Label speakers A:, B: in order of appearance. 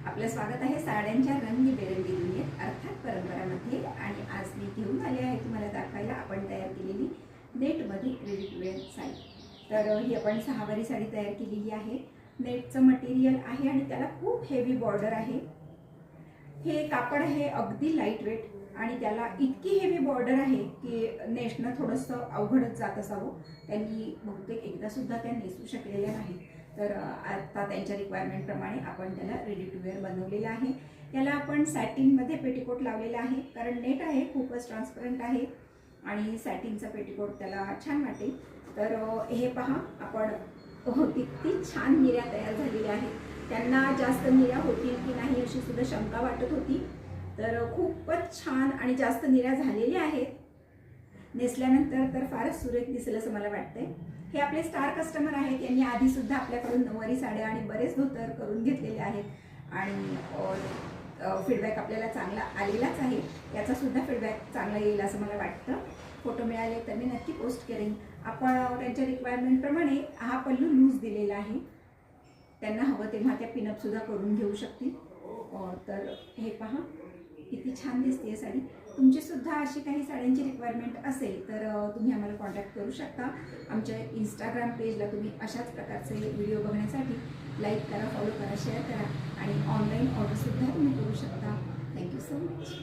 A: आपलं स्वागत आहे साड्यांच्या रंगीबेरंगी दुनियेत अर्थात परंपरामध्ये। आणि आज मी घेऊन आले आहे तुम्हाला दाखवायला आपण तयार केलेली नेटमध्ये रेडी टू वेअर साडी। तर ही आपण 6 वारी साडी तयार केलेली आहे। नेटचं मटेरियल आहे आणि त्याला खूप हेवी बॉर्डर आहे। हे कापड आहे अगदी लाईट वेट आणि त्याला इतकी हेवी बॉर्डर आहे की नेसणं थोडंसं अवघडच जात असावं। त्यांनी बहुतेक एकदा सुद्धा त्या नेसू शकलेल्या नाही। तर आता त्यांच्या रिक्वायरमेंट प्रमाणे आपण त्याला रेडी टू वेअर बनवलेलं आहे। याला आपण सॅटिनमध्ये पेटीकोट लावलेला आहे, कारण नेट आहे खूपच ट्रान्सपरंट आहे आणि सॅटिनचा पेटीकोट त्याला छान वाटेल। तर हे पहा, आपण किती छान निर्या तयार झालेल्या आहेत। त्यांना जास्त निर्या होतील की नाही अशी सुद्धा शंका वाटत होती, तर खूपच छान आणि जास्त निर्या झालेल्या आहेत। नेसल्यानंतर तर फारच सुरेख दिसेल असं मला वाटतंय। हे आपले स्टार कस्टमर आहेत, यांनी आधी सुद्धा आपल्याकडून 9 वारी साड्या आणि बरेच धोतर करून घेतलेले आहेत आणि फीडबॅक आपल्याला चांगला आलेलाच आहे। याचा सुद्धा फीडबॅक चांगला येईल असं मला वाटतं। फोटो मिळाले तर मी नक्की पोस्ट करेन। आपण त्यांच्या रिक्वायरमेंट प्रमाणे हा पल्लू लूज दिलेला आहे, त्यांना हवं तेव्हा त्या पिनअप सुद्धा करून घेऊ शकतील। तर हे पहा किती छान दिसते साडी। तुमची सुद्धा अशी काही साड्यांची रिक्वायरमेंट असेल तर तुम्ही आम्हाला कॉन्टॅक्ट करू शकता। आमच्या इंस्टाग्राम पेजला तुम्ही अशाच प्रकारचे व्हिडिओ बघण्यासाठी लाईक करा, फॉलो करा, शेअर करा आणि ऑनलाईन ऑर्डर सुद्धा तुम्ही करू शकता। Thank you so much.